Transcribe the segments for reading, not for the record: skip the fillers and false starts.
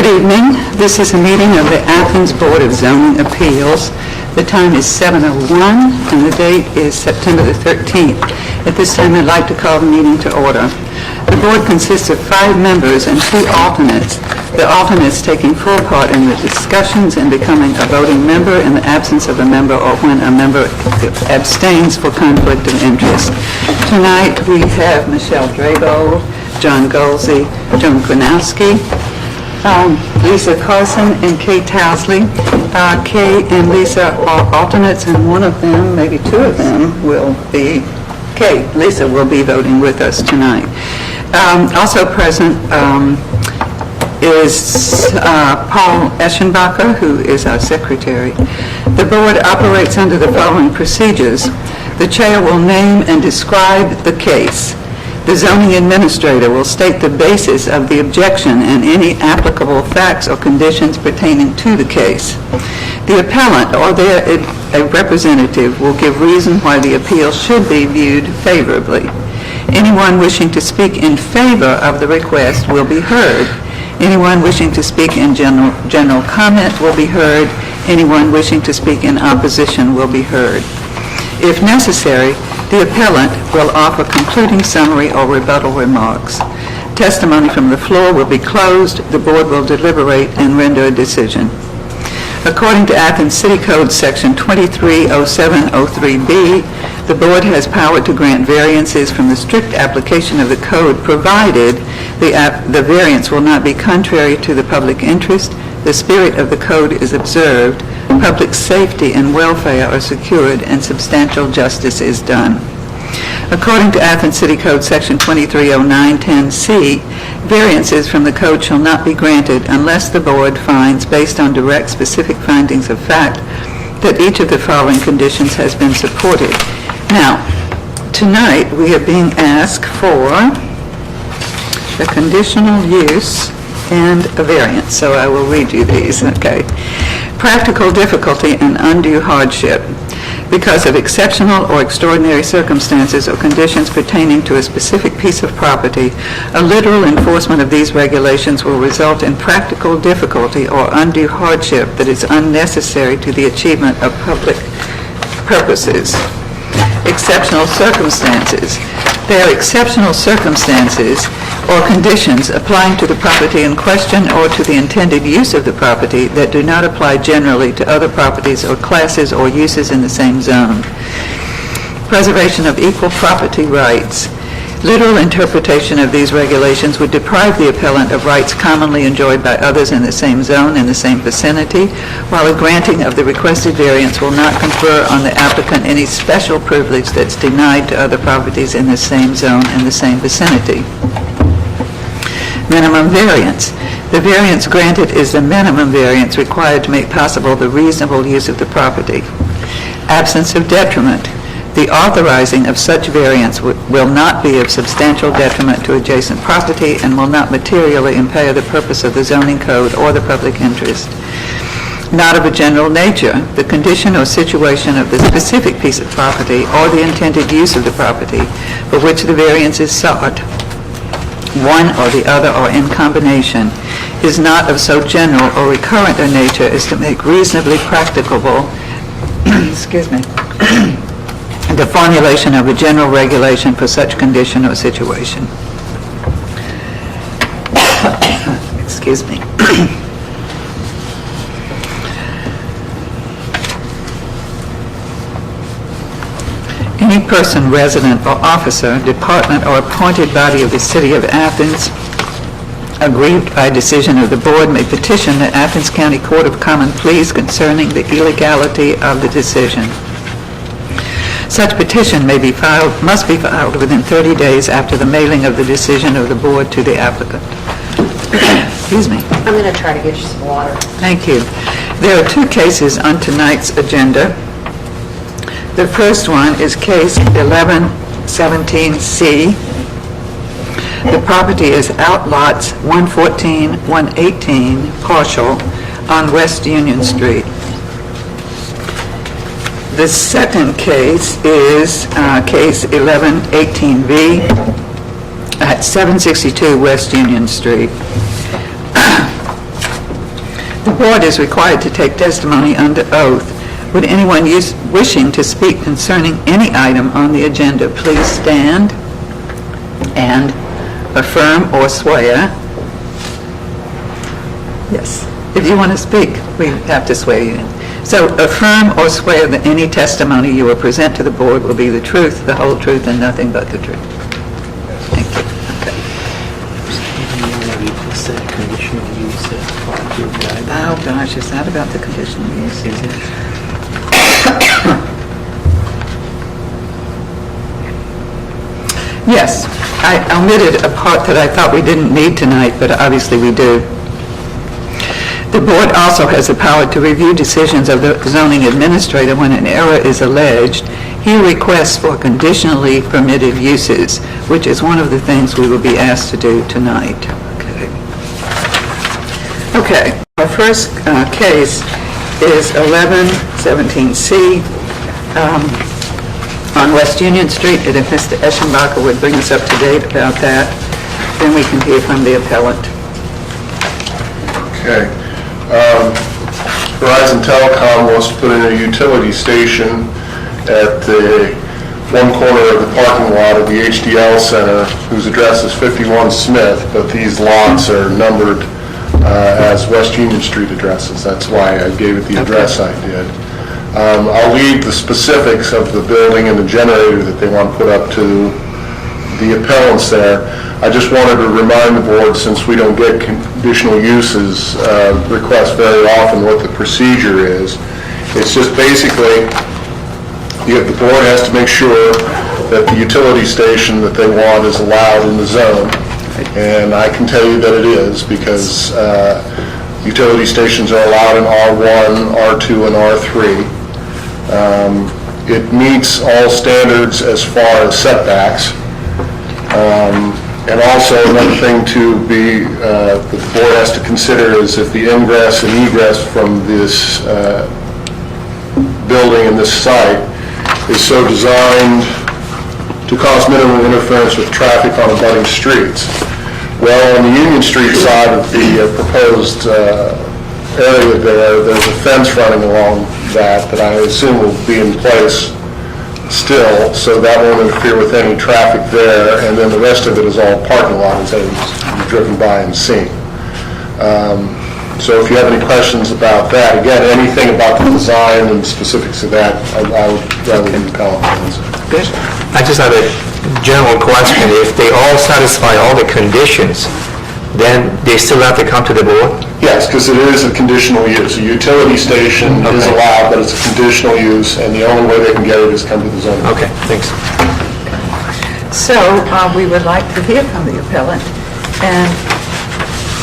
Good evening. This is a meeting of the Athens Board of Zoning Appeals. The time is 7:01 and the date is September the 13th. At this time, I'd like to call the meeting to order. The board consists of 5 members and 2 alternates, the alternates taking full part in the discussions and becoming a voting member in the absence of a member or when a member abstains for conflict of interest. Tonight, we have Michelle Drabo, John Golsey, Joan Kronowski, Lisa Carson, and Kay Towsley. Kay and Lisa are alternates, and one of them, maybe 2 of them, will be Lisa will be voting with us tonight. Also present is Paul Eschenbacher, who is our secretary. The board operates under the following procedures. The chair will name and describe the case. The zoning administrator will state the basis of the objection and any applicable facts or conditions pertaining to the case. The appellant or their representative will give reason why the appeal should be viewed favorably. Anyone wishing to speak in favor of the request will be heard. Anyone wishing to speak in general comment will be heard. Anyone wishing to speak in opposition will be heard. If necessary, the appellant will offer concluding summary or rebuttal remarks. Testimony from the floor will be closed. The board will deliberate and render a decision. According to Athens City Code Section 230703B, the board has power to grant variances from the strict application of the code, provided the variance will not be contrary to the public interest, the spirit of the code is observed, public safety and welfare are secured, and substantial justice is done. According to Athens City Code Section 230910C, variances from the code shall not be granted unless the board finds, based on direct specific findings of fact, that each of the following conditions has been supported. Now, tonight we are being asked for a conditional use and a variance, so I will read you these, okay? Practical difficulty and undue hardship. Because of exceptional or extraordinary circumstances or conditions pertaining to a specific piece of property, a literal enforcement of these regulations will result in practical difficulty or undue hardship that is unnecessary to the achievement of public purposes. Exceptional circumstances. They are exceptional circumstances or conditions applying to the property in question or to the intended use of the property that do not apply generally to other properties or classes or uses in the same zone. Preservation of equal property rights. Literal interpretation of these regulations would deprive the appellant of rights commonly enjoyed by others in the same zone, in the same vicinity, while a granting of the requested variance will not confer on the applicant any special privilege that's denied to other properties in the same zone and the same vicinity. Minimum variance. The variance granted is the minimum variance required to make possible the reasonable use of the property. Absence of detriment. The authorizing of such variance will not be of substantial detriment to adjacent property and will not materially impair the purpose of the zoning code or the public interest. Not of a general nature. The condition or situation of the specific piece of property or the intended use of the property for which the variance is sought, one or the other or in combination, is not of so general or recurrent a nature as to make reasonably practicable the formulation of a general regulation for such condition or situation. Excuse me. Any person, resident, or officer, department, or appointed body of the City of Athens, aggrieved by decision of the board, may petition the Athens County Court of Common Pleas concerning the illegality of the decision. Such petition must be filed within 30 days after the mailing of the decision of the board to the applicant. Excuse me. I'm going to try to get you some water. Thank you. There are 2 cases on tonight's agenda. The first one is case 1117C. The property is outlots 114, 118, partial, on West Union Street. The second case is case 1118B at 762 West Union Street. The board is required to take testimony under oath. Would anyone wishing to speak concerning any item on the agenda please stand and affirm or swear? Yes. If you want to speak, we have to swear you in. So affirm or swear that any testimony you will present to the board will be the truth, the whole truth, and nothing but the truth. Thank you. Okay. Oh, gosh, is that about the conditional use? Is it? Yes. I omitted a part that I thought we didn't need tonight, but obviously we do. The board also has the power to review decisions of the zoning administrator when an error is alleged. He requests for conditionally permitted uses, which is one of the things we will be asked to do tonight. Okay. Our first case is 1117C on West Union Street, and if Mr. Eschenbacher would bring us up to date about that, then we can hear from the appellant. Okay. Verizon Telecom wants to put in a utility station at the one corner of the parking lot of the HDL Center, whose address is 51 Smith, but these lots are numbered as West Union Street addresses. That's why I gave it the address I did. I'll leave the specifics of the building and the generator that they want to put up to the appellants there. I just wanted to remind the board, since we don't get conditional uses requests very often, what the procedure is. It's just basically, the board has to make sure that the utility station that they want is allowed in the zone. And I can tell you that it is, because utility stations are allowed in R1, R2, and R3. It meets all standards as far as setbacks. And also, another thing to be, that the board has to consider is if the ingress and egress from this building and this site is so designed to cause minimum interference with traffic on abutting streets. Well, on the Union Street side of the proposed area there's a fence running along that I assume will be in place still, so that won't interfere with any traffic there, and then the rest of it is all parking lot as you've driven by and seen. So if you have any questions about that, again, anything about the design and specifics of that, I would rather you comment on. Good. I just have a general question. If they all satisfy all the conditions, then they still have to come to the board? Yes, because it is a conditional use. A utility station is allowed, but it's a conditional use, and the only way they can get it is come to the zoning. Okay, thanks. So we would like to hear from the appellant, and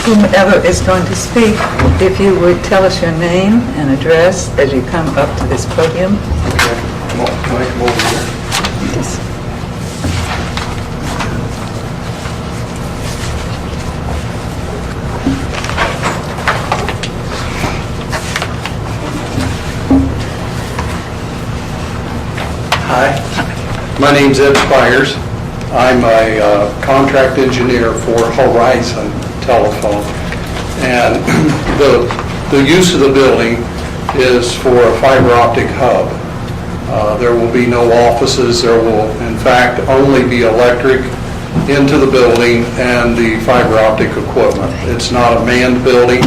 whomever is going to speak, if you would tell us your name and address as you come up to this podium. Okay. Can I come over here? Yes. Hi, my name's Ed Spires. I'm a contract engineer for Horizon Telephone, and the use of the building is for a fiber optic hub. There will be no offices. There will, in fact, only be electric into the building and the fiber optic equipment. It's not a manned building.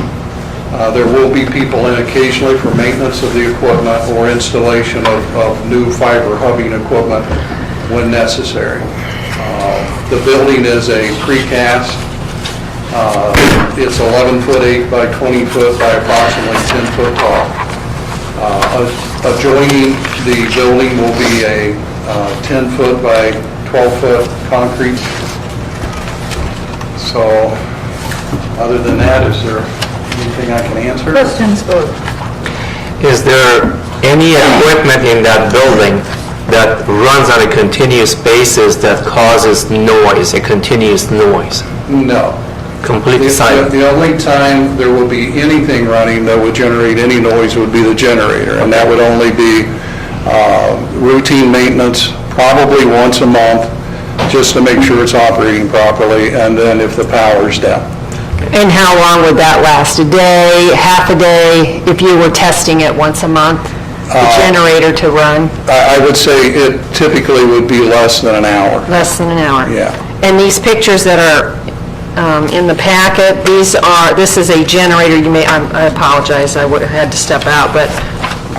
There will be people in occasionally for maintenance of the equipment or installation of new fiber hubbing equipment when necessary. The building is a precast. It's 11 foot 8 by 20 foot by approximately 10 foot tall. Adjoining the building will be a 10 foot by 12 foot concrete. So other than that, is there anything I can answer? Questions for? Is there any equipment in that building that runs on a continuous basis that causes noise, a continuous noise? No. Completely silent? The only time there will be anything running that would generate any noise would be the generator, and that would only be routine maintenance, probably once a month, just to make sure it's operating properly, and then if the power's down. And how long would that last? A day, half a day, if you were testing it once a month, the generator to run? I would say it typically would be less than an hour. Less than an hour? Yeah. And these pictures that are in the packet, this is a generator, I apologize, I would have had to step out, but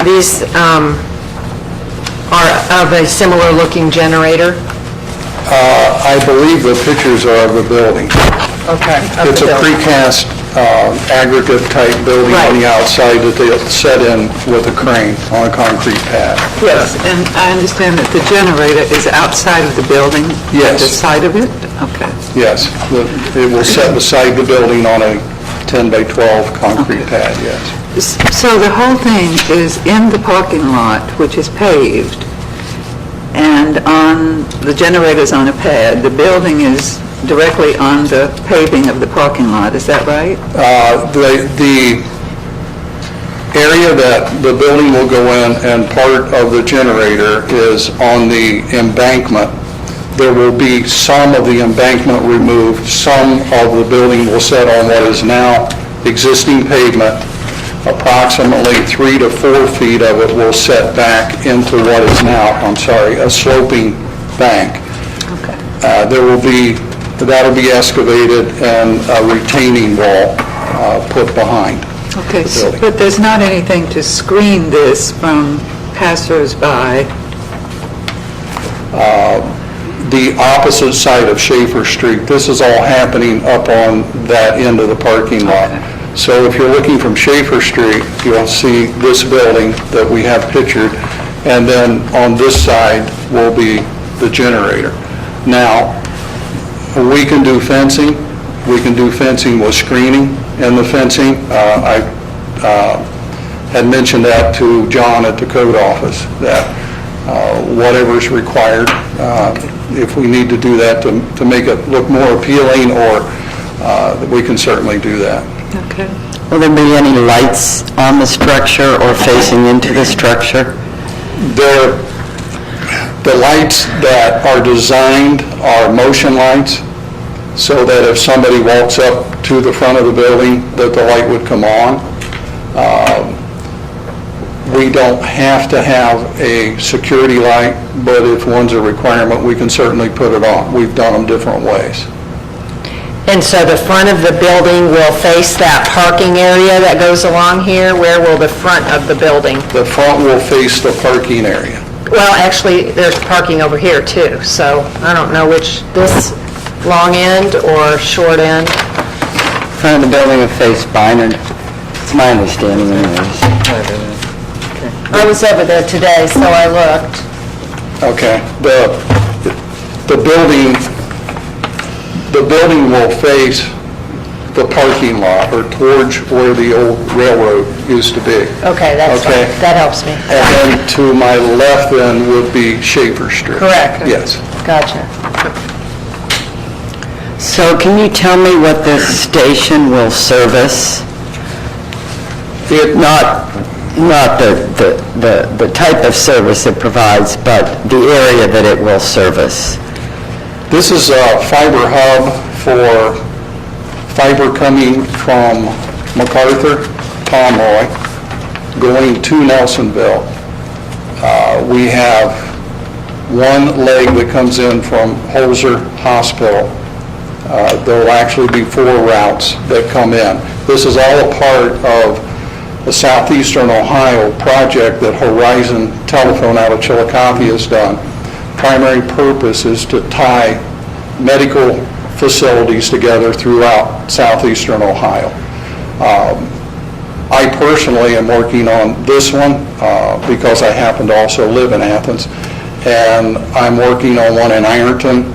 these are of a similar looking generator? I believe the pictures are of the building. Okay. It's a precast aggregate-type building on the outside that they set in with a crane on a concrete pad. Yes, and I understand that the generator is outside of the building? Yes. The side of it? Okay. Yes, it will set beside the building on a 10 by 12 concrete pad, yes. So the whole thing is in the parking lot, which is paved, and the generator's on a pad. The building is directly on the paving of the parking lot, is that right? The area that the building will go in and part of the generator is on the embankment. There will be some of the embankment removed, some of the building will set on what is now existing pavement. Approximately 3 to 4 feet of it will set back into what is now, a sloping bank. Okay. That'll be excavated and a retaining wall put behind. Okay, the building. but there's not anything to screen this from passers-by? The opposite side of Schaefer Street, this is all happening up on that end of the parking lot. Okay. So if you're looking from Schaefer Street, you'll see this building that we have pictured, and then on this side will be the generator. Now, we can do fencing. We can do fencing with screening in the fencing. I had mentioned that to John at the code office, that whatever's required, if we need to do that to make it look more appealing, or we can certainly do that. Okay. Will there be any lights on the structure or facing into the structure? The lights that are designed are motion lights, so that if somebody walks up to the front of the building, that the light would come on. We don't have to have a security light, but if one's a requirement, we can certainly put it on. We've done them different ways. And so the front of the building will face that parking area that goes along here? Where will the front of the building? The front will face the parking area. Well, actually, there's parking over here too, so I don't know which, this long end or short end? Front of the building will face Bynard. It's my understanding anyways. I was over there today, so I looked. Okay. The building will face the parking lot, or towards where the old railroad used to be. Okay, that's fine. Okay. That helps me. And then to my left then would be Schaefer Street. Correct. Yes. Gotcha. So can you tell me what this station will service? Not the type of service it provides, but the area that it will service. This is a fiber hub for fiber coming from MacArthur, Pomeroy, going to Nelsonville. We have one leg that comes in from Holzer Hospital. There will actually be 4 routes that come in. This is all a part of the Southeastern Ohio project that Horizon Telephone out of Chillicothe has done. Primary purpose is to tie medical facilities together throughout Southeastern Ohio. I personally am working on this one because I happen to also live in Athens, and I'm working on one in Ironton,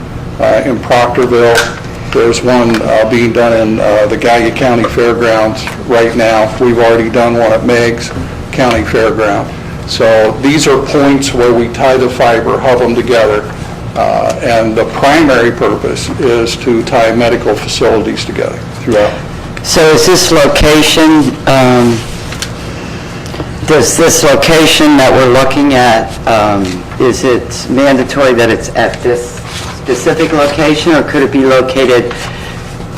in Proctorville. There's one being done in the Gallia County Fairgrounds right now. We've already done one at Meigs County Fairground. So these are points where we tie the fiber, hub them together, and the primary purpose is to tie medical facilities together throughout. So is this location, does this location that we're looking at, is it mandatory that it's at this specific location, or could it be located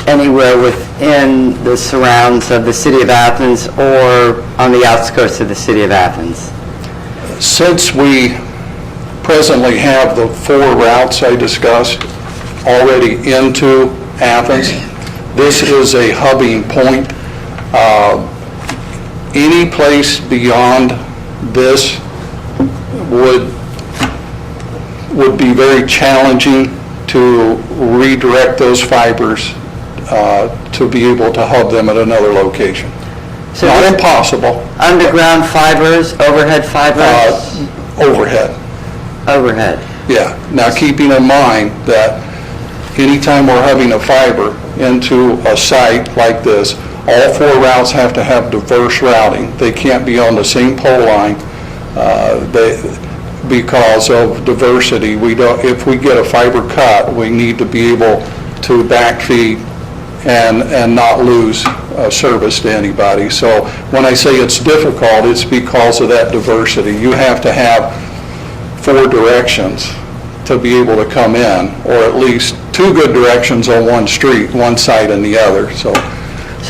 anywhere within the surrounds of the city of Athens or on the outskirts of the city of Athens? Since we presently have the 4 routes I discussed already into Athens, this is a hubbing point. Any place beyond this would be very challenging to redirect those fibers to be able to hub them at another location. So Not impossible. Underground fibers, overhead fibers? Overhead. Overhead. Yeah. Now, keeping in mind that anytime we're having a fiber into a site like this, all 4 routes have to have diverse routing. They can't be on the same pole line because of diversity. If we get a fiber cut, we need to be able to backfeed and not lose service to anybody. So when I say it's difficult, it's because of that diversity. You have to have 4 directions to be able to come in, or at least 2 good directions on one street, one side and the other. So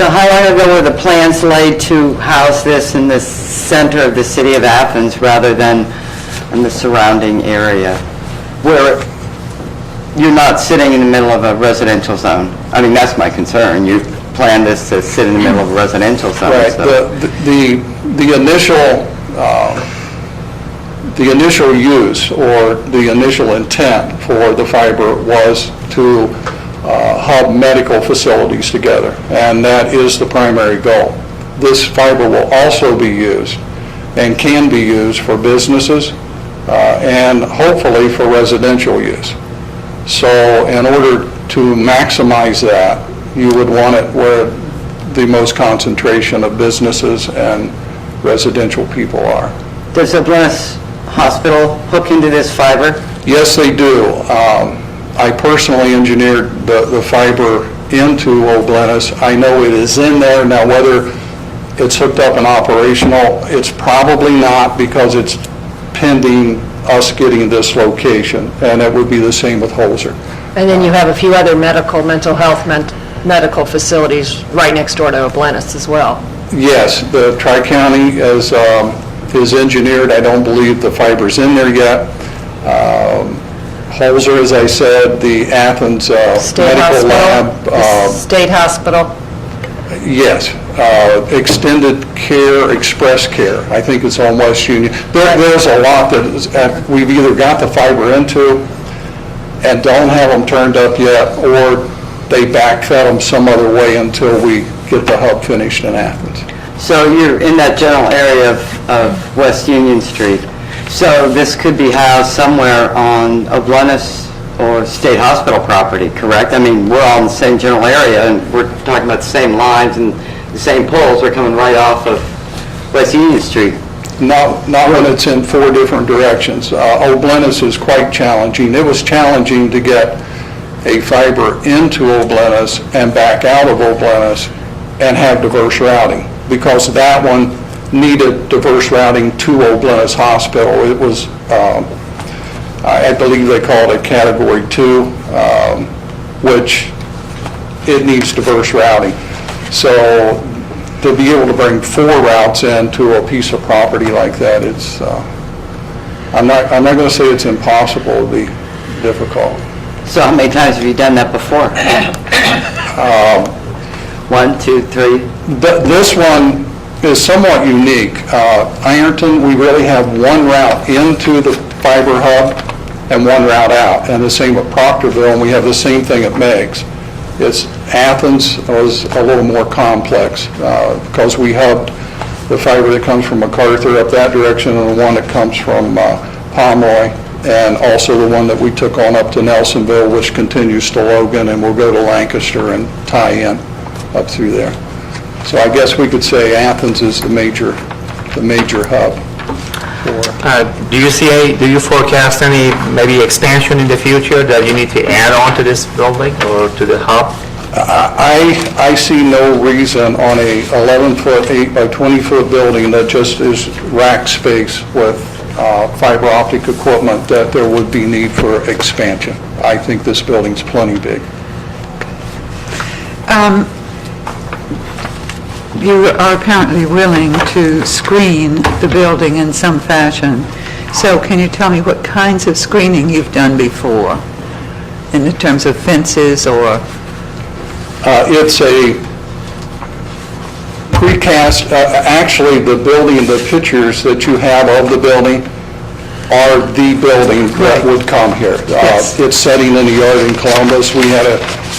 how long ago were the plans laid to house this in the center of the city of Athens rather than in the surrounding area, where you're not sitting in the middle of a residential zone? I mean, that's my concern. You plan this to sit in the middle of a residential zone. right, So. the initial use or the initial intent for the fiber was to hub medical facilities together, and that is the primary goal. This fiber will also be used and can be used for businesses and hopefully for residential use. So in order to maximize that, you would want it where the most concentration of businesses and residential people are. Does the Oblenus Hospital hook into this fiber? Yes, they do. I personally engineered the fiber into Oblenus. I know it is in there. Now, whether it's hooked up and operational, it's probably not, because it's pending us getting this location, and it would be the same with Holzer. And then you have a few other mental health medical facilities right next door to Oblenus as well. Yes, the Tri-County is engineered. I don't believe the fiber's in there yet. Holzer, as I said, the Athens State Medical Lab. Hospital, State Hospital. Yes, extended care, express care. I think it's on West Union. There's a lot that we've either got the fiber into and don't have them turned up yet, or they backfed them some other way until we get the hub finished in Athens. So you're in that general area of West Union Street. So this could be housed somewhere on Oblenus or State Hospital property, correct? I mean, we're all in the same general area, and we're talking about the same lines and the same poles. They're coming right off of West Union Street. Not when it's in 4 different directions. Oblenus is quite challenging. It was challenging to get a fiber into Oblenus and back out of Oblenus and have diverse routing, because that one needed diverse routing to Oblenus Hospital. It was, I believe they called it Category 2, which it needs diverse routing. So to be able to bring 4 routes into a piece of property like that, it's, I'm not going to say it's impossible. It'd be difficult. So how many times have you done that before? 1, 2, 3? This one is somewhat unique. Ironton, we really have 1 route into the fiber hub and 1 route out, and the same at Proctorville, and we have the same thing at Meigs. Athens was a little more complex because we hubbed the fiber that comes from MacArthur up that direction, and the one that comes from Pomeroy, and also the one that we took on up to Nelsonville, which continues to Logan, and we'll go to Lancaster and tie in up through there. So I guess we could say Athens is the major hub. Do you forecast any maybe expansion in the future that you need to add on to this building or to the hub? I see no reason on a 11-foot, 8 by 20-foot building that just is rack space with fiber optic equipment that there would be need for expansion. I think this building's plenty big. You are apparently willing to screen the building in some fashion. So can you tell me what kinds of screening you've done before in terms of fences or? It's a precast, actually, the building, the pictures that you have of the building are the building that Right. would come here. Yes. It's setting in the yard in Columbus. We had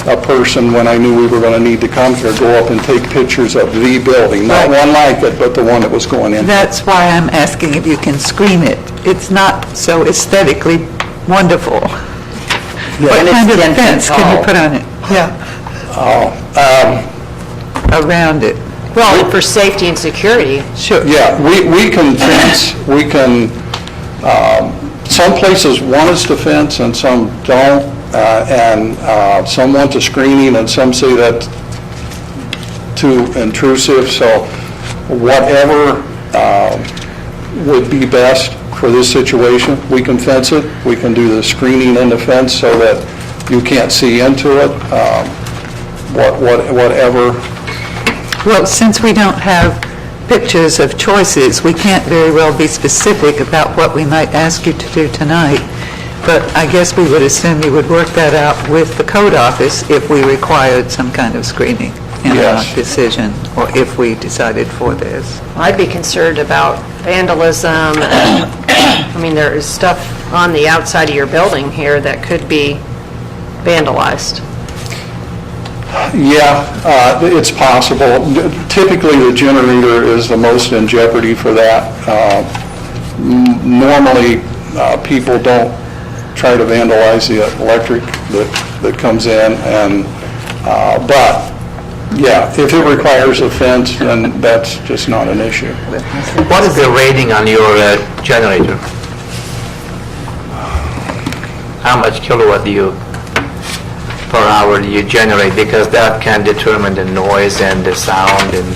a person, when I knew we were going to need to come here, go up and take pictures of the building. Not Right. one like it, but the one that was going in. That's why I'm asking if you can screen it. It's not so aesthetically wonderful. What And it's kind of 10 feet fence can you tall. put on it? Yeah. Around it? Well, for safety and security. Sure. Yeah, we can fence, we can, some places want us to fence and some don't, and some want the screening and some say that's too intrusive, so whatever would be best for this situation, we can fence it, we can do the screening in the fence so that you can't see into it, whatever. Well, since we don't have pictures of choices, we can't very well be specific about what we might ask you to do tonight, but I guess we would assume you would work that out with the code office if we required some kind of screening in our Yes. decision, or if we decided for this. I'd be concerned about vandalism. I mean, there is stuff on the outside of your building here that could be vandalized. Yeah, it's possible. Typically, the generator is the most in jeopardy for that. Normally, people don't try to vandalize the electric that comes in, and, but, yeah, if it requires a fence, then that's just not an issue. What is the rating on your generator? How much kilowatt per hour do you generate? Because that can determine the noise and the sound and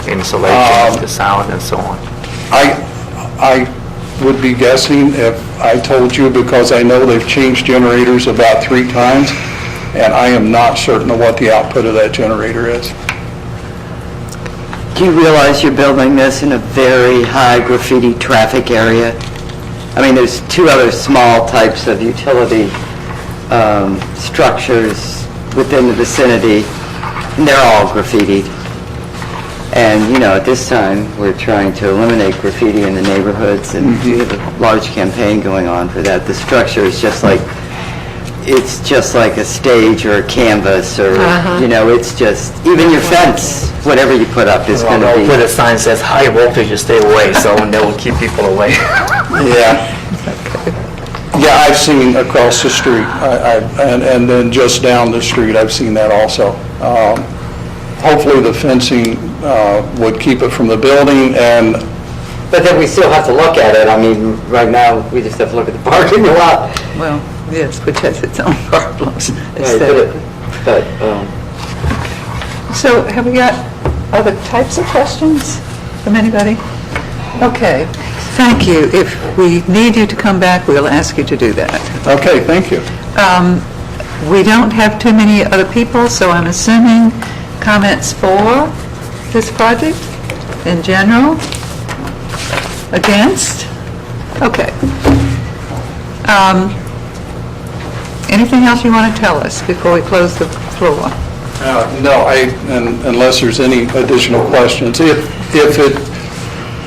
insulation of the sound and so on. I would be guessing if I told you, because I know they've changed generators about 3 times, and I am not certain of what the output of that generator is. Do you realize you're building this in a very high graffiti traffic area? I mean, there's 2 other small types of utility structures within the vicinity, and they're all graffitied. And, you know, at this time, we're trying to eliminate graffiti in the neighborhoods, and we have a large campaign going on for that. The structure is just like, it's just like a stage or a canvas, or, you know, it's just, even your fence, whatever you put up is going to They'll put be... a sign that says high voltage, stay away, so they will keep people away. Yeah. Yeah, I've seen across the street, and then just down the street, I've seen that also. Hopefully, the fencing would keep it from the building, and But then we still have to look at it. I mean, right now, we just have to look at the parking lot. Well, yes, which has its own problems. Right, but, So have we got other types of questions from anybody? Okay, thank you. If we need you to come back, we'll ask you to do that. okay, thank you. We don't have too many other people, so I'm assuming comments for this project in general? Against? Okay. Anything else you want to tell us before we close the floor? No, unless there's any additional questions. If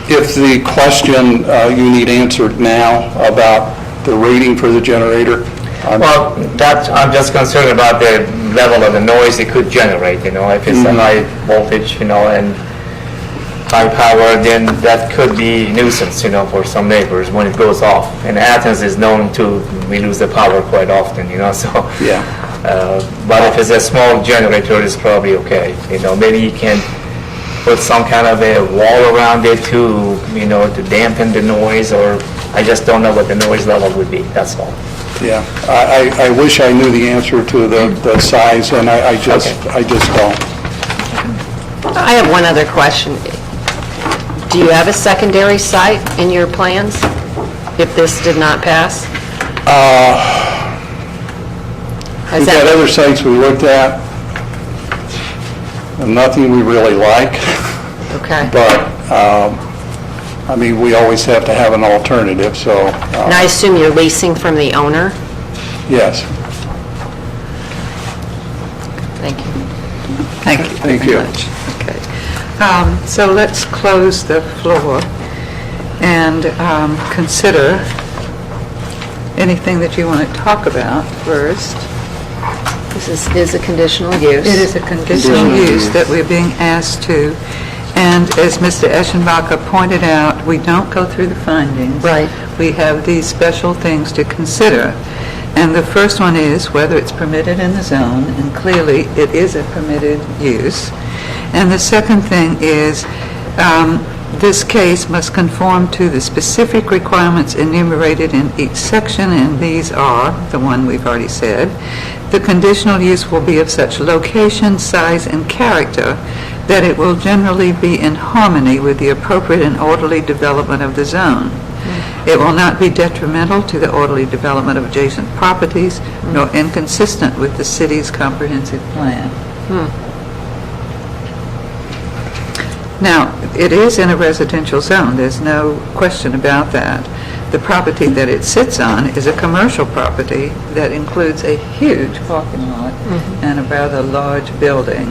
the question you need answered now about the rating for the generator, Well, I'm just concerned about the level of the noise it could generate, you know, if it's a high voltage, you know, and high power, then that could be nuisance, you know, for some neighbors when it goes off. And Athens is known to, we lose the power quite often, you know, so. yeah. But if it's a small generator, it's probably okay, you know, maybe you can put some kind of a wall around it to, you know, to dampen the noise, or I just don't know what the noise level would be, that's all. Yeah, I wish I knew the answer to the size, and I just don't. I have one other question. Do you have a secondary site in your plans if this did not pass? We've got other sites we looked at. Nothing we really like, Okay. but, I mean, we always have to have an alternative, so, And I assume you're leasing from the owner? yes. Thank you. Thank you. Thank very you. much. Okay. So let's close the floor and consider anything that you want to talk about first. This is a conditional use. It is a conditional use that we're being asked to, and as Mr. Eschenbacher pointed out, we don't go through the findings. Right. We have these special things to consider. And the first one is whether it's permitted in the zone, and clearly it is a permitted use. And the second thing is, this case must conform to the specific requirements enumerated in each section, and these are, the one we've already said, the conditional use will be of such location, size, and character that it will generally be in harmony with the appropriate and orderly development of the zone. It will not be detrimental to the orderly development of adjacent properties, nor inconsistent with the city's comprehensive plan. Now, it is in a residential zone, there's no question about that. The property that it sits on is a commercial property that includes a huge parking lot and a rather large building,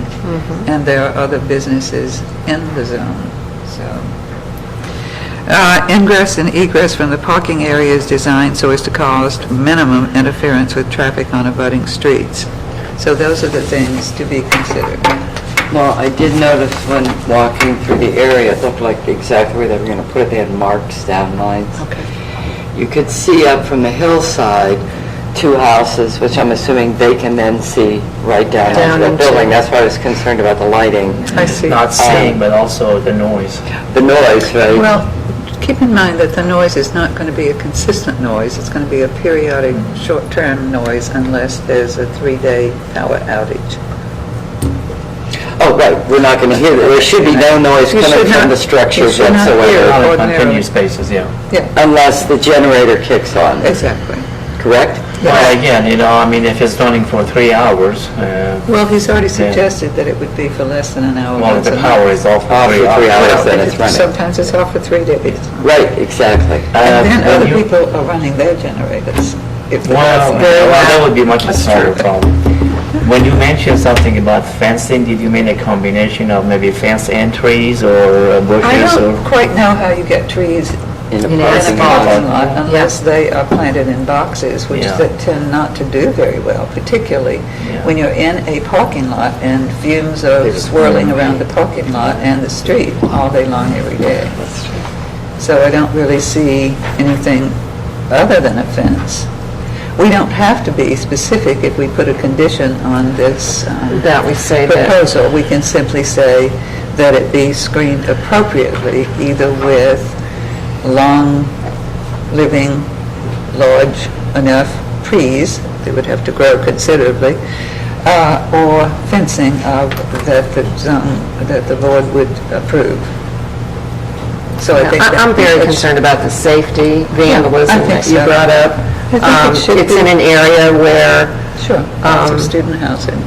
and there are other businesses in the zone, so. Ingress and egress from the parking area is designed so as to cause minimum interference with traffic on abutting streets. So those are the things to be considered. Well, I did notice when walking through the area, it looked like exactly where they were going to put it. They had marks down lines. Okay. You could see up from the hillside 2 houses, which I'm assuming they can then see right down Down into the into- building. That's why I was concerned about the lighting, I see. Not seeing, but also the noise. the noise, right? Well, keep in mind that the noise is not going to be a consistent noise. It's going to be a periodic, short-term noise unless there's a 3-day power outage. Oh, right, we're not going to hear that. There should be no noise You coming should from not- the structure you should not hear whatsoever, On ordinarily. continuous basis, yeah. Yeah, unless the generator kicks on, exactly. correct? Well, again, I mean, if it's running for 3 hours, Well, he's already suggested that it would be for less than an hour. well, once the a power month. is off for Off 3 for 3 hours. hours, then it's running. Sometimes it's off for 3 days. Right, exactly. And then when other you- people are running their generators. If the Well, house- that would be much smaller problem. When you mentioned something about fencing, did you mean a combination of maybe fence entries or I bushes or? don't quite know how you get trees In a In a in a parking parking lot. lot unless they are planted in boxes, which Yeah. they tend not to do very well, particularly Yeah. when you're in a parking lot and fumes are swirling around the parking lot and the street all day long, every day. So I don't really see anything other than a fence. We don't have to be specific if we put a condition on this That we say that, proposal. We can simply say that it be screened appropriately, either with long-living, large enough trees, they would have to grow considerably, or fencing that the zone, that the board would approve. So I think that... I'm very concerned about the safety, vandalism think that you so. brought up. I think it should It's be. in an area where Sure, lots of student housing.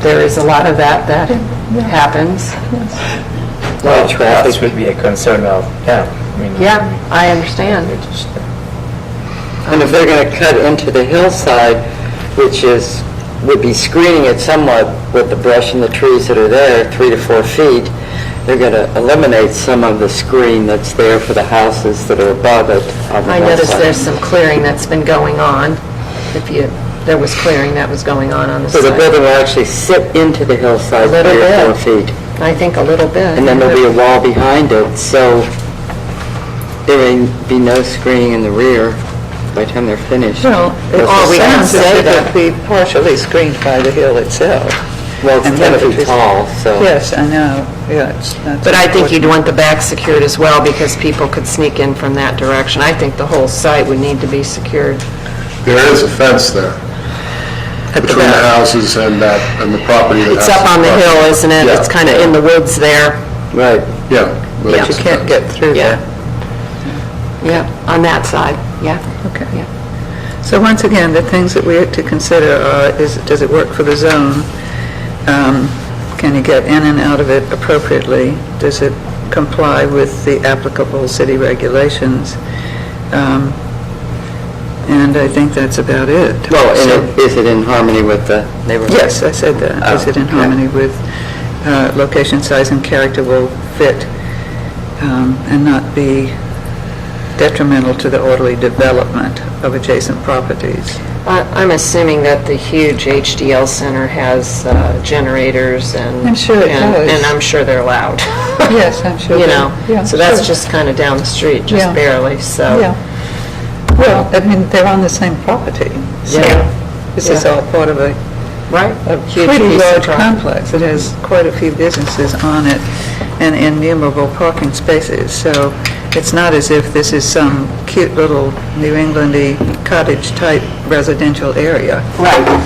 there is a lot of that happens. Well, that would be a concern of, yeah. I mean, Yeah, I understand. it just- And if they're going to cut into the hillside, which is, would be screening it somewhat with the brush and the trees that are there, 3 to 4 feet, they're going to eliminate some of the screen that's there for the houses that are above it on the I noticed hillside. there's some clearing that's been going on. There was clearing that was going on the So the side. building will actually sit into the hillside A little 3 or 4 bit. feet. I think a little bit. And then there'll be a wall behind it, so there may be no screening in the rear by the time they're finished. Well, it Or we can sounds as say if that- it'd be partially screened by the hill itself. Well, it's And 10 then it feet is- tall, so... Yes, I know, yeah, it's... that's But I think you'd unfortunate. want the back secured as well, because people could sneak in from that direction. I think the whole site would need to be secured. There is a fence there At the between the back. houses and the property that It's has up on the property. hill, isn't it? Yeah. It's kind of in the woods there. Right. Yeah. but Yeah. it's You a can't fence. get through Yeah. there. Yeah, on that side, yeah. Okay. Yeah. So once again, the things that we have to consider are, does it work for the zone? can you get in and out of it appropriately? Does it comply with the applicable city regulations? And I think that's about it. Well, So- and is it in harmony with the neighborhood? Yes, I said that. Is it in okay. harmony with location, size, and character will fit and not be detrimental to the orderly development of adjacent properties? I'm assuming that the huge HDL center has generators and... I'm sure it does. And I'm sure they're loud. Yes, I'm sure. You that- know, yeah, so that's sure. just kind of down the street, just Yeah. barely, so... Yeah. Well, I mean, they're on the same property. So Yeah. this is Yeah. all part of a Right. Huge pretty piece of large property. complex. It has quite a few businesses on it and innumerable parking spaces. So it's not as if this is some cute little New Englandy cottage-type residential area. Right.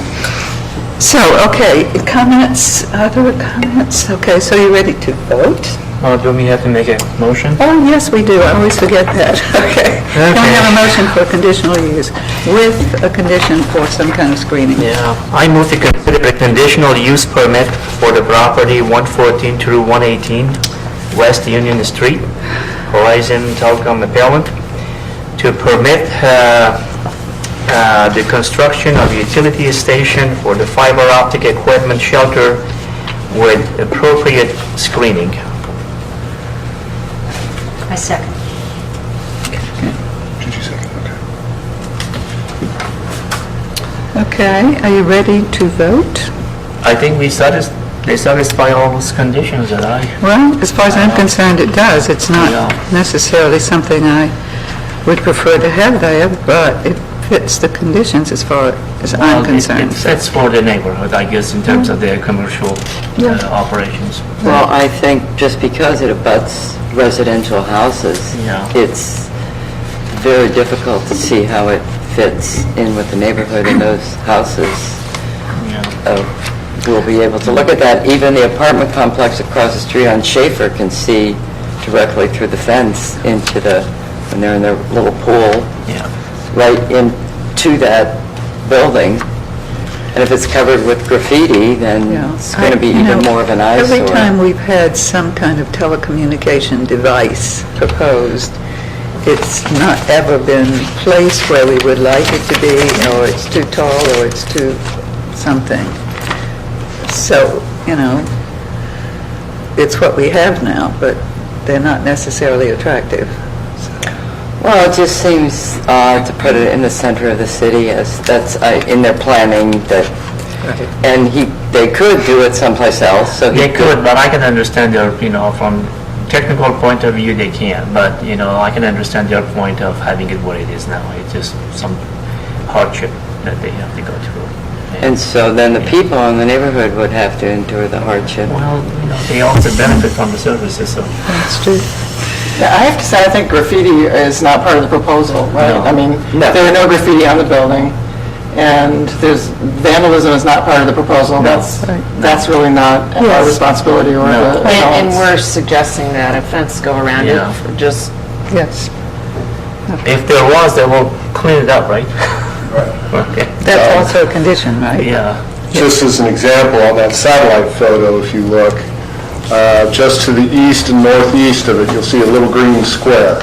So, okay, comments, other comments? Okay, so you ready to vote? Do we have to make a motion? Oh, yes, we do. I always forget that. Okay. Can we have a motion for conditional use with a condition for some kind of screening? Yeah, I move to consider a conditional use permit for the property 114 through 118 West Union Street, Horizon Telecom Appellant, to permit the construction of a utility station for the fiber optic equipment shelter with appropriate screening. I second. Did you second? Okay. Okay, are you ready to vote? I think they satisfy all those conditions that I... Well, as far as I'm concerned, it does. It's not Yeah. necessarily something I would prefer to have there, but it fits the conditions as far as I'm It concerned. fits for the neighborhood, I guess, in terms of their commercial Yeah. operations. Well, I think just because it abuts residential houses, Yeah. it's very difficult to see how it fits in with the neighborhood and those houses. Yeah. We'll be able to look at that. Even the apartment complex across the street on Schaefer can see directly through the fence into when they're in their little pool, Yeah. right into that building. And if it's covered with graffiti, then Yeah. it's going to be I- you even know, more of an eyesore. Every time we've had some kind of telecommunication device proposed, it's not ever been placed where we would like it to be, or it's too tall, or it's too something. So, it's what we have now, but they're not necessarily attractive. Well, it just seems odd to put it in the center of the city as that's in their planning that, and they could do it someplace else, so They could, but I can understand their, from technical point of view, they can, but, I can understand their point of having it where it is now. It's just some hardship that they have to go through. And so then the people in the neighborhood would have to endure the hardship. Well, they also benefit from the services, so. That's true. Yeah, I have to say, I think graffiti is not part of the proposal, right? No. I mean, No. there are no graffiti on the building, and vandalism is not part of the proposal. That's really not our Yes. responsibility or No. the And appellant's. we're suggesting that a fence go around it, Yeah. just, Yes. If there was, they will clean it up, right? Okay. That's also a condition, right? Yeah. Just as an example, on that satellite photo, if you look, just to the east and northeast of it, you'll see a little green square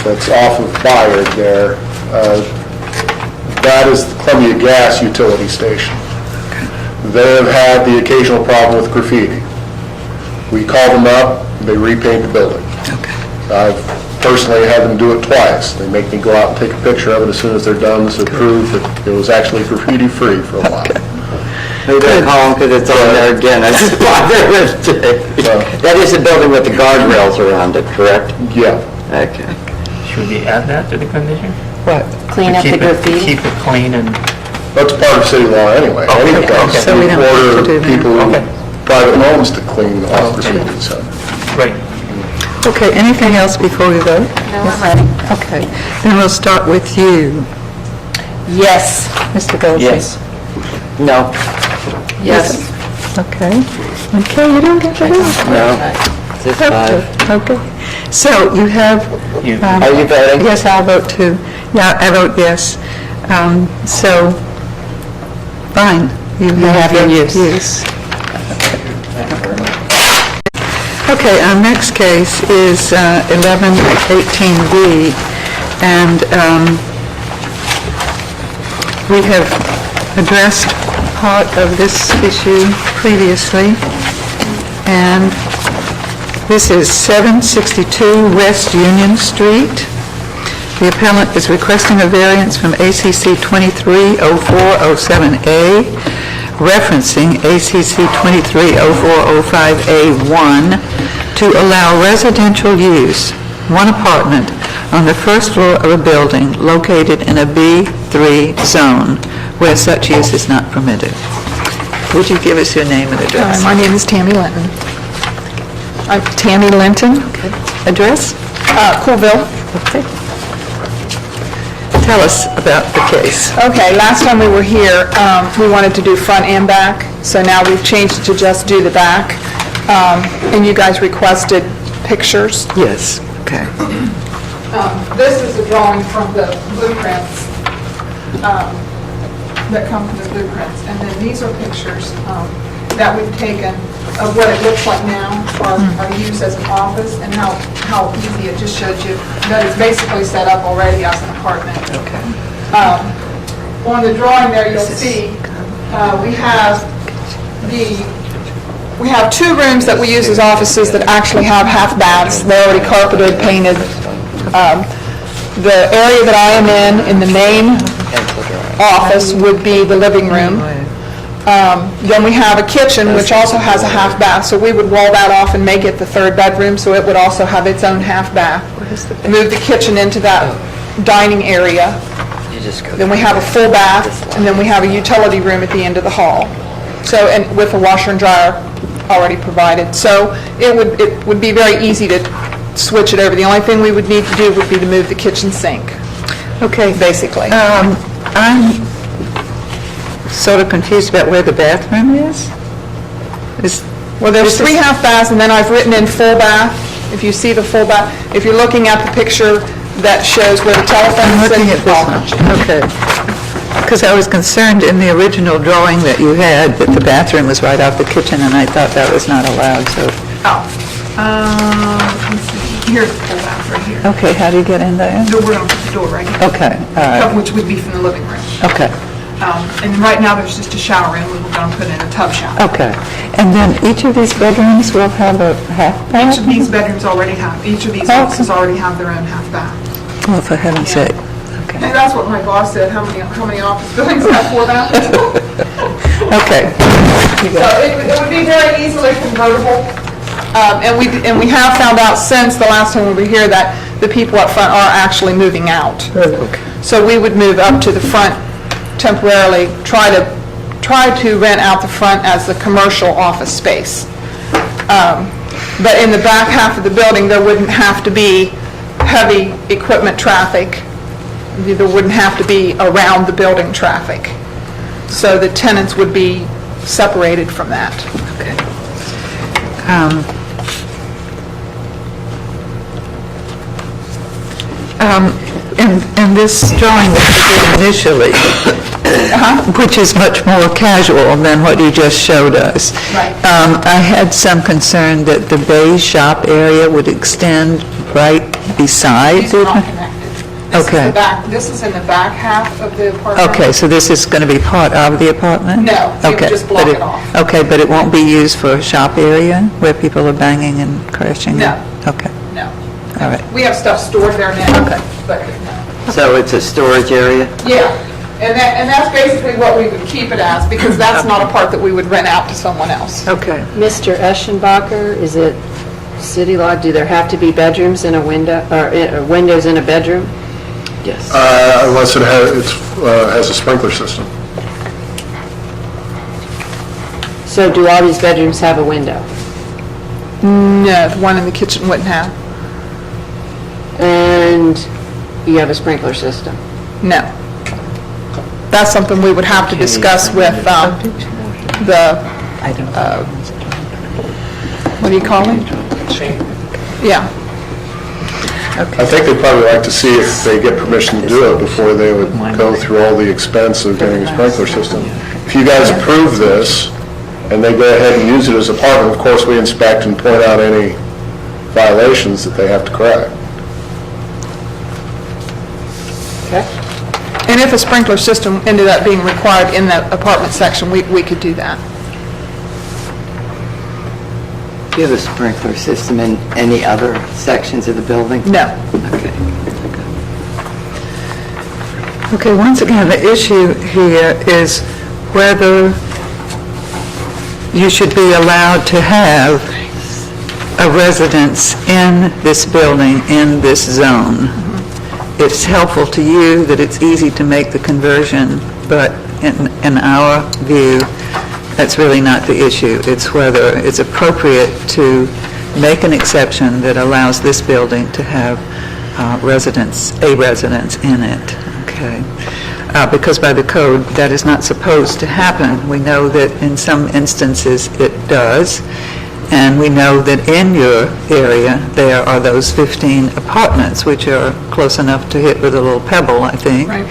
that's off of Bayard there. That is the Columbia Gas utility station. They have had the occasional problem with graffiti. We call them up, they repaint the building. Okay. I've personally had them do it twice. They make me go out and take a picture of it as soon as they're done to prove that it was actually graffiti-free for a while. Maybe I call them because it's on there again. I just bothered with it. That is a building with the guardrails around it, correct? Yeah. Okay. Should we add that to the condition? What? clean To up the keep it- graffiti. Keep it clean and, That's part of city law anyway. Okay, Any okay. place, So we don't have to do order that. people, Okay. private homes to clean off graffiti, so. right. Okay, anything else before we vote? No, I'm ready. Okay, then we'll start with you, Yes. Mr. Goldstein. Yes. No. Yes. Okay. Okay, you don't get to vote. No. Just five. Okay. So you have... You- Are you voting? Yes, I'll vote too. Yeah, I vote yes. So, fine. You have your use. Okay, our next case is 1118B, and we have addressed part of this issue previously, and this is 762 West Union Street. The appellant is requesting a variance from ACC 230407A, referencing ACC 230405A1, to allow residential use, one apartment, on the first floor of a building located in a B3 zone where such use is not permitted. Would you give us your name and address? My name is Tammy Linton. I'm Tammy Linton. Okay. Address? Coolville. Okay. Tell us about the case. Okay, last time we were here, we wanted to do front and back, so now we've changed it to just do the back. And you guys requested pictures. Yes. Okay. This is a drawing from the blueprints, that come from the blueprints. And then these are pictures that we've taken of what it looks like now, are used as an office, and how easy it just shows you that it's basically set up already as an apartment. Okay. On the drawing there, you'll see, we have two rooms that we use as offices that actually have half baths. They're already carpeted, painted. The area that I am in the main office would be the living room. Then we have a kitchen, which also has a half bath, so we would wall that off and make it the third bedroom, so it would also have its own half bath. Move the kitchen into that dining area. Then we have a full bath, and then we have a utility room at the end of the hall. So, and with a washer and dryer already provided. So it would be very easy to switch it over. The only thing we would need to do would be to move the kitchen sink. Okay. Basically. I'm sort of confused about where the bathroom is. Well, there's three half baths, and then I've written in full bath. If you see the full bath, if you're looking at the picture that shows where the telephone I'm is. looking at this one. Okay. Because I was concerned in the original drawing that you had that the bathroom was right off the kitchen, and I thought that was not allowed, so. Let's see. Here's the full bath right here. Okay, how do you get in there? So we're going to put the door right here. Okay, all right. Which would be from the living room. Okay, And right now, there's just a shower room. We were going to put in a tub shower. okay. And then each of these bedrooms will have a half bath? Each of these bedrooms already have, each of these offices already have their own half bath. Oh, for heaven's sake. Okay. And that's what my boss said, how many office buildings have four bathrooms? Okay. So it would be very easily convertible. And we have found out since the last time we were here that the people up front are actually moving out. Okay. So we would move up to the front temporarily, try to rent out the front as the commercial office space. But in the back half of the building, there wouldn't have to be heavy equipment traffic. There wouldn't have to be around the building traffic. So the tenants would be separated from that. Okay. And this drawing that you did initially, which is much more casual than what you just showed us. Right. I had some concern that the beige shop area would extend right beside These the... are not connected. Okay. This is in the back half of the apartment. Okay, so this is going to be part of the apartment? No, we would Okay, just block but it off. Okay, but it won't be used for a shop area where people are banging and crashing? No. Okay, No. all right. We have stuff stored there now. Okay. But no. So it's a storage area? Yeah, and that's basically what we would keep it as, because that's not a part that we would rent out to someone else. Okay. Mr. Eschenbacher, is it city law, do there have to be bedrooms in a window, or windows in a bedroom? Yes. Unless it has a sprinkler system. So do all these bedrooms have a window? No, the one in the kitchen wouldn't have. And you have a sprinkler system? No. That's something we would have to discuss with the, I don't know. what do you call it? Yeah. I think they'd probably like to see if they get permission to do it before they would go through all the expense of getting a sprinkler system. If you guys approve this, and they go ahead and use it as an apartment, of course, we inspect and point out any violations that they have to correct. And if a sprinkler system ended up being required in that apartment section, we could do that. Do you have a sprinkler system in any other sections of the building? No. Okay. Okay, once again, the issue here is whether you should be allowed to have a residence in this building, in this zone. It's helpful to you that it's easy to make the conversion, but in our view, that's really not the issue. It's whether it's appropriate to make an exception that allows this building to have a residence in it, okay? Because by the code, that is not supposed to happen. We know that in some instances it does, and we know that in your area, there are those 15 apartments, which are close enough to hit with a little pebble, I think. Right.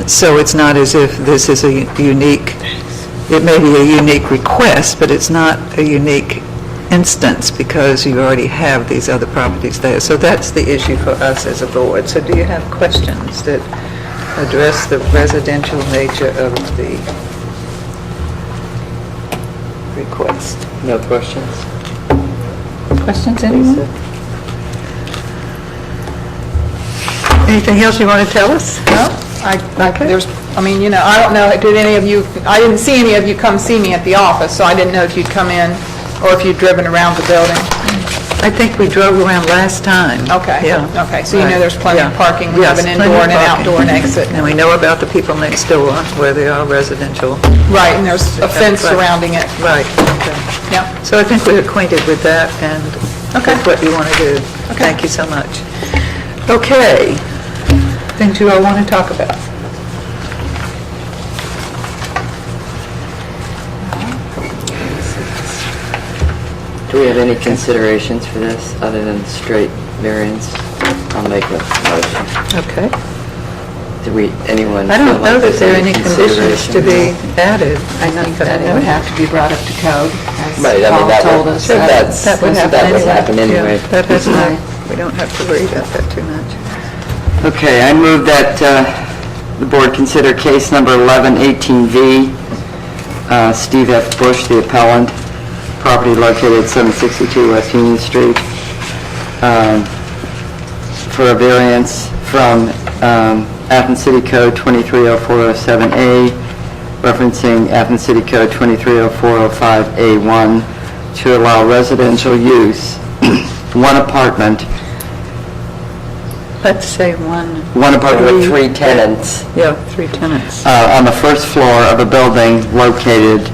So it's not as if this is a unique, it may be a unique request, but it's not a unique instance because you already have these other properties there. So that's the issue for us as a board. So do you have questions that address the residential nature of the request? No questions? Questions, anyone? Anything else you want to tell us? No? I don't know, did any of you, I didn't see any of you come see me at the office, so I didn't know if you'd come in or if you'd driven around the building. I think we drove around last time. Okay. Yeah. Okay, so you know there's plenty of Yeah. parking. We have Yes, an plenty indoor of and an parking. outdoor and exit. And we know about the people next door, where they are residential. Right, and there's a fence Right. surrounding it. Right, okay. Yep. So I think we're acquainted with that and Okay. with what you want to do. Okay. Thank you so much. Okay, things you all want to talk about? Do we have any considerations for this other than straight variance? I'll make a motion. Okay. Do anyone I feel don't like know that there's there are any conditions to be added. I think that it would have to be brought up to code, as Right, I mean, Paul that told would, us. that's, That would happen that anyway. would happen anyway. Yeah, that has not, we don't have to worry about that too much. Okay, I move that the board consider case number 1118V, Steve F. Bush, the appellant, property located at 762 West Union Street, for a variance from Athens City Code 230407A, referencing Athens City Code 230405A1, to allow residential use, one apartment Let's say one. with three tenants Yeah, 3 tenants. on the first floor of a building located,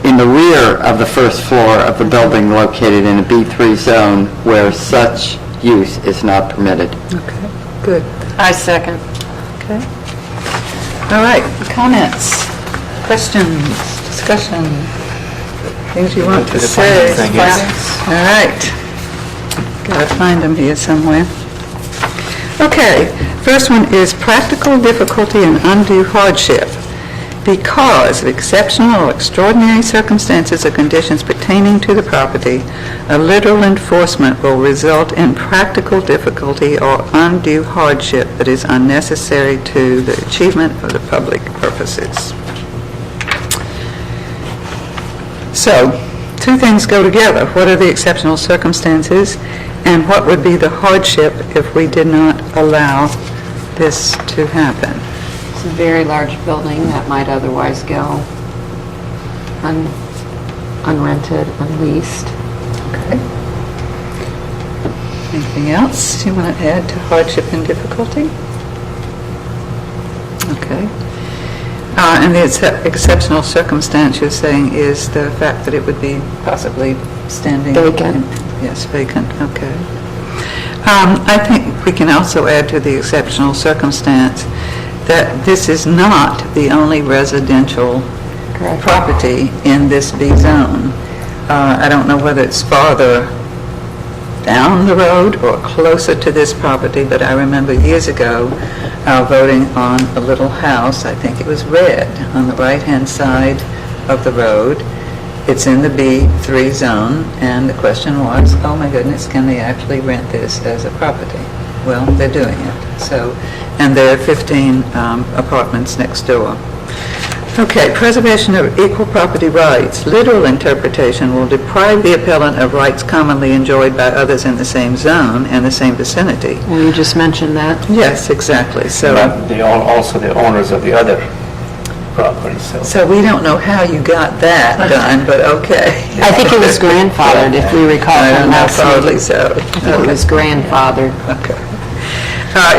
in the rear of the first floor of the building located in a B3 zone where such use is not permitted. Okay, good. I second. Okay. All right, comments, questions, discussion, things you want to say. I guess. All right. Gotta find them here somewhere. Okay, first one is practical difficulty and undue hardship. Because of exceptional or extraordinary circumstances or conditions pertaining to the property, a literal enforcement will result in practical difficulty or undue hardship that is unnecessary to the achievement of the public purposes. So, two things go together. What are the exceptional circumstances, and what would be the hardship if we did not allow this to happen? It's a very large building that might otherwise go unrented, unleased. Okay. Anything else you want to add to hardship and difficulty? Okay. And the exceptional circumstance you're saying is the fact that it would be possibly standing... Vacant. Yes, vacant, okay. I think we can also add to the exceptional circumstance that this is not the only residential property in this B zone. I don't know whether it's farther down the road or closer to this property, but I remember years ago voting on a little house, I think it was red, on the right-hand side of the road. It's in the B3 zone, and the question was, oh my goodness, can they actually rent this as a property? Well, they're doing it, so, and there are 15 apartments next door. Okay, preservation of equal property rights. Literal interpretation will deprive the appellant of rights commonly enjoyed by others in the same zone and the same vicinity. Well, you just mentioned that. Yes, exactly, so... But they are also the owners of the other properties, so. So we don't know how you got that done, but okay. I think it was grandfathered, if we recall I from don't know, last probably meeting. so. I think it was grandfathered. Okay.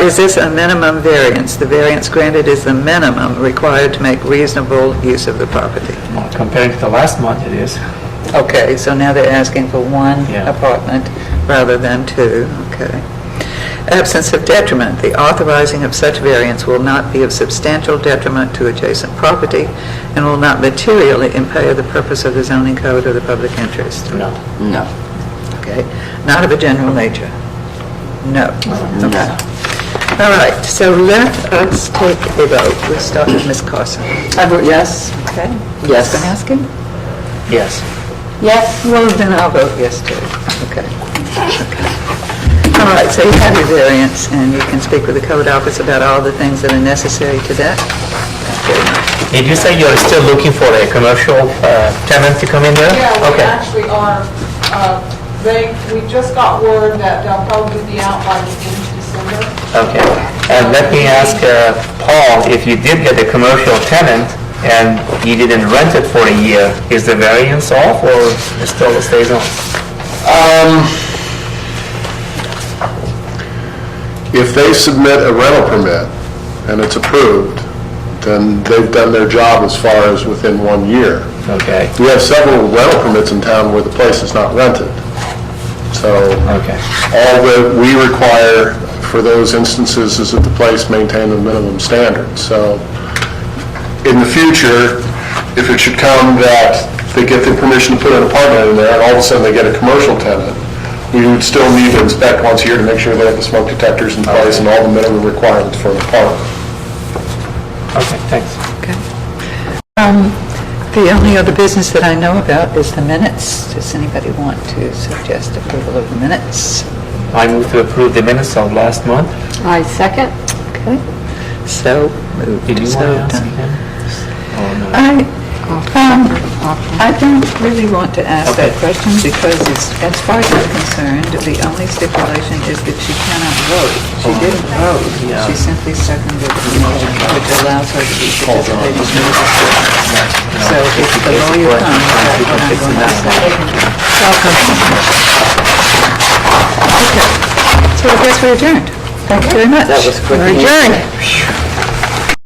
Is this a minimum variance? The variance granted is the minimum required to make reasonable use of the property. Well, compared to the last month, it is. Okay, so now they're asking for one Yeah. apartment rather than two, okay. Absence of detriment. The authorizing of such variance will not be of substantial detriment to adjacent property and will not materially impair the purpose of the zoning code or the public interest. No. No. Okay, not of a general nature? No. Okay. All right, so let us take a vote. We'll start with Ms. Carson. I vote yes. Okay? Yes. Been asking? Yes. Yes. Well, then I'll vote yes too. Okay. All right, so you have your variance, and you can speak with the code office about all the things that are necessary to that. Thank you very much. Did you say you're still looking for a commercial tenant to come in there? Yeah, we Okay. actually are. We just got word that they'll probably be out by the end of December. Okay. And let me ask Paul, if you did get a commercial tenant and you didn't rent it for a year, is the variance off or it still stays on? If they submit a rental permit and it's approved, then they've done their job as far as within 1 year. Okay. We have several rental permits in town where the place is not rented. So Okay. all that we require for those instances is that the place maintain the minimum standards. So in the future, if it should come that they get the permission to put an apartment in there and all of a sudden they get a commercial tenant, we would still need to inspect once a year to make sure they have the smoke detectors in place and all the minimum requirements for an apartment. Okay, thanks. Okay. The only other business that I know about is the minutes. Does anybody want to suggest approval of the minutes? I move to approve the minutes of last month. I second. Okay. So moved. Did you So want to ask done. him? Or no? I don't really want to ask that Okay. question because as far as I'm concerned, the only stipulation is that she cannot vote. She didn't vote. Yeah. She simply seconded the motion, which allows her to be participating in the discussion. So if the lawyer comes, that's what I'm going to say. Welcome. Okay. So I guess we're adjourned. Thank you very much. That was quick. We're adjourned.